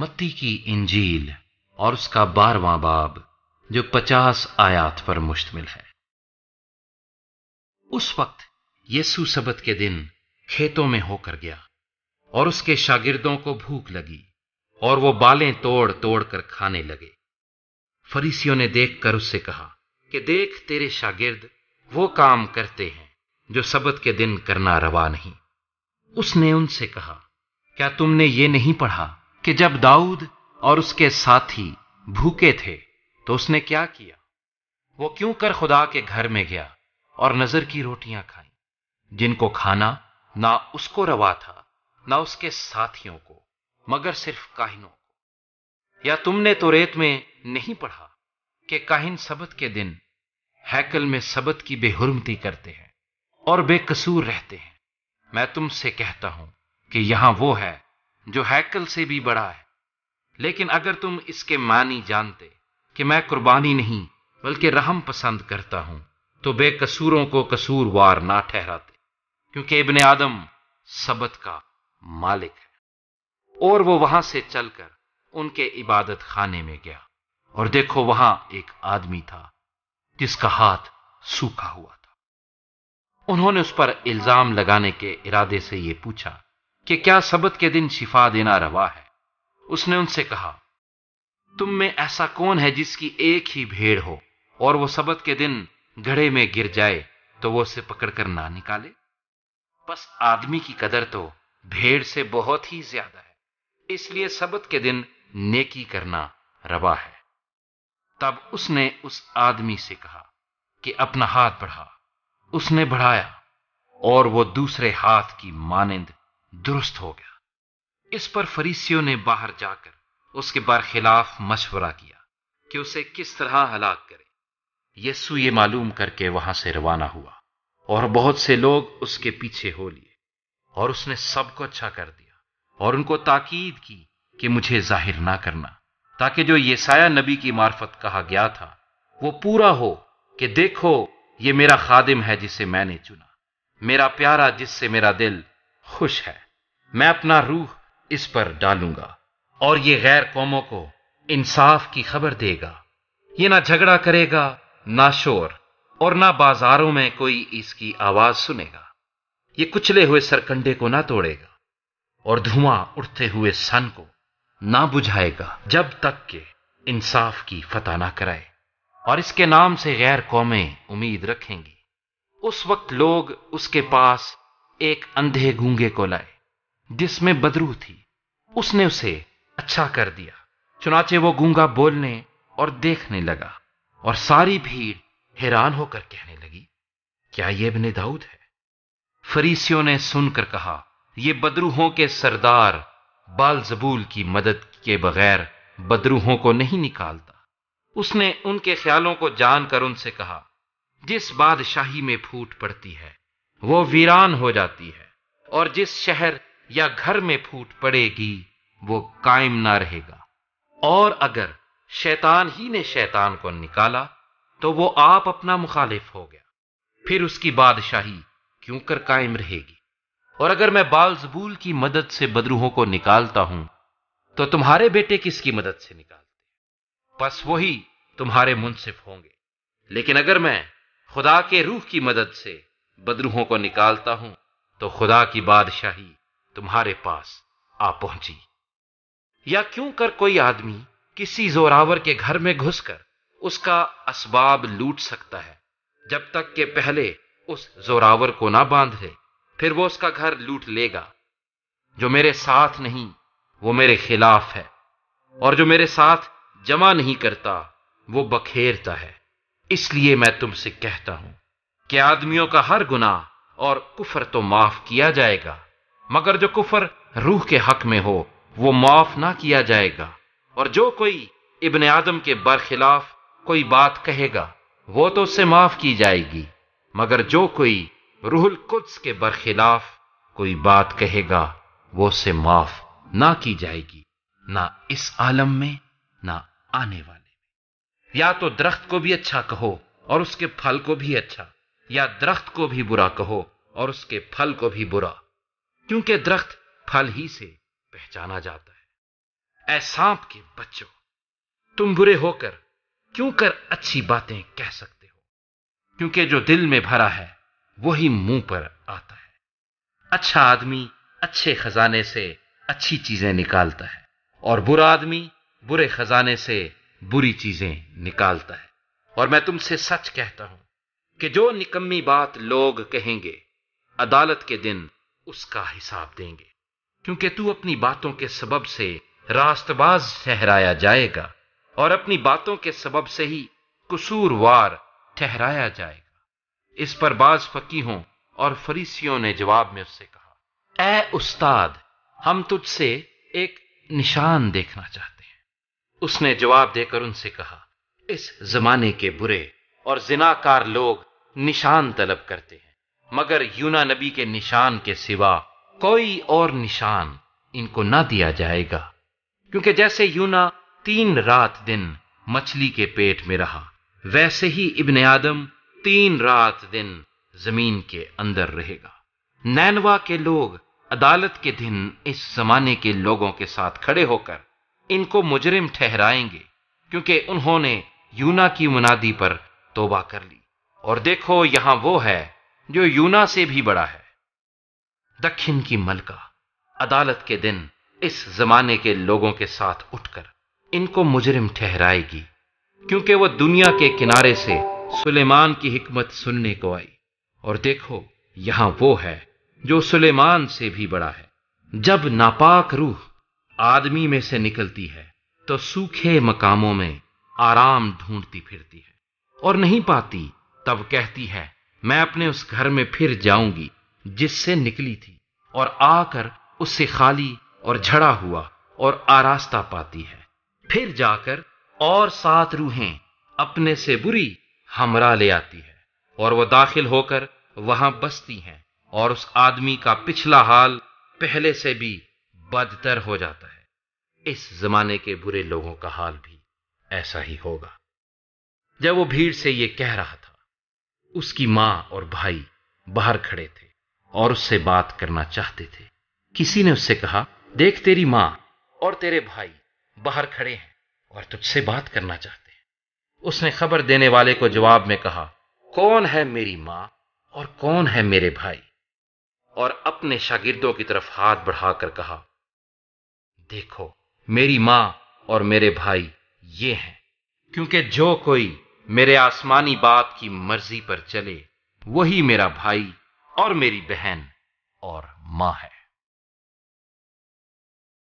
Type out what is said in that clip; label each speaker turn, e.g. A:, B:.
A: متی کی انجیل اور اس کا 12واں باب جو 50 آیات پر مشتمل ہے۔ اس وقت یسوع سبت کے دن کھیتوں میں ہو کر گیا اور اس کے شاگردوں کو بھوک لگی اور وہ بالیں توڑ توڑ کر کھانے لگے۔ فریسیوں نے دیکھ کر اس سے کہا کہ دیکھ تیرے شاگرد وہ کام کرتے ہیں جو سبت کے دن کرنا روا نہیں۔ اس نے ان سے کہا، کیا تم نے یہ نہیں پڑھا کہ جب داؤد اور اس کے ساتھی بھوکے تھے تو اس نے کیا کیا؟ وہ کیوں کر خدا کے گھر میں گیا اور نذر کی روٹیاں کھائیں، جن کو کھانا نہ اس کو روا تھا نہ اس کے ساتھیوں کو، مگر صرف کاہنوں کو۔ یا تم نے توریت میں نہیں پڑھا کہ کاہن سبت کے دن ہیکل میں سبت کی بے حرمتی کرتے ہیں اور بے قصور رہتے ہیں؟ میں تم سے کہتا ہوں کہ یہاں وہ ہے جو ہیکل سے بھی بڑا ہے۔ لیکن اگر تم اس کے معنی جانتے کہ میں قربانی نہیں بلکہ رحم پسند کرتا ہوں تو بے قصوروں کو قصوروار نہ ٹھہراتے، کیونکہ ابن آدم سبت کا مالک ہے۔ اور وہ وہاں سے چل کر ان کے عبادت خانے میں گیا، اور دیکھو وہاں ایک آدمی تھا جس کا ہاتھ سوکھا ہوا تھا۔ انہوں نے اس پر الزام لگانے کے ارادے سے یہ پوچھا کہ کیا سبت کے دن شفا دینا روا ہے؟ اس نے ان سے کہا، تم میں ایسا کون ہے جس کی ایک ہی بھیڑ ہو اور وہ سبت کے دن گڑھے میں گر جائے تو وہ اسے پکڑ کر نہ نکالے؟ بس آدمی کی قدر تو بھیڑ سے بہت ہی زیادہ ہے، اس لیے سبت کے دن نیکی کرنا روا ہے۔ تب اس نے اس آدمی سے کہا کہ اپنا ہاتھ بڑھا۔ اس نے بڑھایا اور وہ دوسرے ہاتھ کی مانند درست ہو گیا۔ اس پر فریسیوں نے باہر جا کر اس کے برخلاف مشورہ کیا کہ اسے کس طرح ہلاک کرے۔ یسوع یہ معلوم کر کے وہاں سے روانہ ہوا، اور بہت سے لوگ اس کے پیچھے ہو لیے، اور اس نے سب کو اچھا کر دیا اور ان کو تاکید کی کہ مجھے ظاہر نہ کرنا، تاکہ جو یسایہ نبی کی معرفت کہا گیا تھا وہ پورا ہو کہ دیکھو یہ میرا خادم ہے جسے میں نے چنا، میرا پیارا جس سے میرا دل خوش ہے۔ میں اپنا روح اس پر ڈالوں گا اور یہ غیر قوموں کو انصاف کی خبر دے گا۔ یہ نہ جھگڑا کرے گا، نہ شور، اور نہ بازاروں میں کوئی اس کی آواز سنے گا۔ یہ کچلے ہوئے سرکنڈے کو نہ توڑے گا اور دھواں اٹھتے ہوئے سن کو نہ بجھائے گا، جب تک کہ انصاف کی فتح نہ کرائے۔ اور اس کے نام سے غیر قومیں امید رکھیں گی۔ اس وقت لوگ اس کے پاس ایک اندھے گونگے کو لائے جس میں بدرو تھی۔ اس نے اسے اچھا کر دیا، چنانچہ وہ گونگا بولنے اور دیکھنے لگا، اور ساری بھیڑ حیران ہو کر کہنے لگی، کیا یہ ابن داؤد ہے؟ فریسیوں نے سن کر کہا، یہ بدروحوں کے سردار بالزبول کی مدد کے بغیر بدروحوں کو نہیں نکالتا۔ اس نے ان کے خیالوں کو جان کر ان سے کہا، جس بادشاہی میں پھوٹ پڑتی ہے وہ ویران ہو جاتی ہے، اور جس شہر یا گھر میں پھوٹ پڑے گی وہ قائم نہ رہے گا۔ اور اگر شیطان ہی نے شیطان کو نکالا تو وہ آپ اپنا مخالف ہو گیا، پھر اس کی بادشاہی کیوں کر قائم رہے گی؟ اور اگر میں بالزبول کی مدد سے بدروحوں کو نکالتا ہوں تو تمہارے بیٹے کس کی مدد سے نکالتے؟ بس وہی تمہارے منصف ہوں گے۔ لیکن اگر میں خدا کے روح کی مدد سے بدروحوں کو نکالتا ہوں تو خدا کی بادشاہی تمہارے پاس آ پہنچی۔ یا کیوں کر کوئی آدمی کسی زوراور کے گھر میں گھس کر اس کا اسباب لوٹ سکتا ہے، جب تک کہ پہلے اس زوراور کو نہ باندھ لے، پھر وہ اس کا گھر لوٹ لے گا۔ جو میرے ساتھ نہیں وہ میرے خلاف ہے، اور جو میرے ساتھ جمع نہیں کرتا وہ بکھیرتا ہے۔ اس لیے میں تم سے کہتا ہوں کہ آدمیوں کا ہر گناہ اور کفر تو معاف کیا جائے گا، مگر جو کفر روح کے حق میں ہو وہ معاف نہ کیا جائے گا۔ اور جو کوئی ابن آدم کے برخلاف کوئی بات کہے گا وہ تو اس سے معاف کی جائے گی، مگر جو کوئی روح القدس کے برخلاف کوئی بات کہے گا وہ اس سے معاف نہ کی جائے گی، نہ اس عالم میں نہ آنے والے میں۔ یا تو درخت کو بھی اچھا کہو اور اس کے پھل کو بھی اچھا، یا درخت کو بھی برا کہو اور اس کے پھل کو بھی برا، کیونکہ درخت پھل ہی سے پہچانا جاتا ہے۔ اے سانپ کے بچوں، تم برے ہو کر کیوں کر اچھی باتیں کہہ سکتے ہو؟ کیونکہ جو دل میں بھرا ہے وہی منہ پر آتا ہے۔ اچھا آدمی اچھے خزانے سے اچھی چیزیں نکالتا ہے، اور برا آدمی برے خزانے سے بری چیزیں نکالتا ہے۔ اور میں تم سے سچ کہتا ہوں کہ جو نکمی بات لوگ کہیں گے، عدالت کے دن اس کا حساب دیں گے، کیونکہ تو اپنی باتوں کے سبب سے راست باز ٹھہرایا جائے گا، اور اپنی باتوں کے سبب سے ہی قصوروار ٹھہرایا جائے گا۔ اس پر بعض فقیہوں اور فریسیوں نے جواب میں اس سے کہا، اے استاد، ہم تجھ سے ایک نشان دیکھنا چاہتے ہیں۔ اس نے جواب دے کر ان سے کہا، اس زمانے کے برے اور زناکار لوگ نشان طلب کرتے ہیں، مگر یونا نبی کے نشان کے سوا کوئی اور نشان ان کو نہ دیا جائے گا، کیونکہ جیسے یونا 3 رات دن مچھلی کے پیٹ میں رہا، ویسے ہی ابن آدم 3 رات دن زمین کے اندر رہے گا۔ نینوا کے لوگ عدالت کے دن اس زمانے کے لوگوں کے ساتھ کھڑے ہو کر ان کو مجرم ٹھہرائیں گے، کیونکہ انہوں نے یونا کی منادی پر توبہ کر لی، اور دیکھو یہاں وہ ہے جو یونا سے بھی بڑا ہے۔ دکھن کی ملکہ عدالت کے دن اس زمانے کے لوگوں کے ساتھ اٹھ کر ان کو مجرم ٹھہرائے گی، کیونکہ وہ دنیا کے کنارے سے سلیمان کی حکمت سننے کو آئی، اور دیکھو یہاں وہ ہے جو سلیمان سے بھی بڑا ہے۔ جب ناپاک روح آدمی میں سے نکلتی ہے تو سوکھے مقاموں میں آرام ڈھونڈتی پھرتی ہے، اور نہیں پاتی، تب کہتی ہے میں اپنے اس گھر میں پھر جاؤں گی جس سے نکلی تھی، اور آ کر اس سے خالی اور جھڑا ہوا اور آراستہ پاتی ہے۔ پھر جا کر اور 7 روحیں اپنے سے بری ہمراہ لے آتی ہے، اور وہ داخل ہو کر وہاں بستی ہیں، اور اس آدمی کا پچھلا حال پہلے سے بھی بدتر ہو جاتا ہے۔ اس زمانے کے برے لوگوں کا حال بھی ایسا ہی ہوگا۔ جب وہ بھیڑ سے یہ کہہ رہا تھا، اس کی ماں اور بھائی باہر کھڑے تھے اور اس سے بات کرنا چاہتے تھے۔ کسی نے اس سے کہا، دیکھ تیری ماں اور تیرے بھائی باہر کھڑے ہیں اور تجھ سے بات کرنا چاہتے ہیں۔ اس نے خبر دینے والے کو جواب میں کہا، کون ہے میری ماں اور کون ہے میرے بھائی؟ اور اپنے شاگردوں کی طرف ہاتھ بڑھا کر کہا، دیکھو میری ماں اور میرے بھائی یہ ہیں، کیونکہ جو کوئی میرے آسمانی باپ کی مرضی پر چلے وہی میرا بھائی اور میری بہن اور ماں ہے۔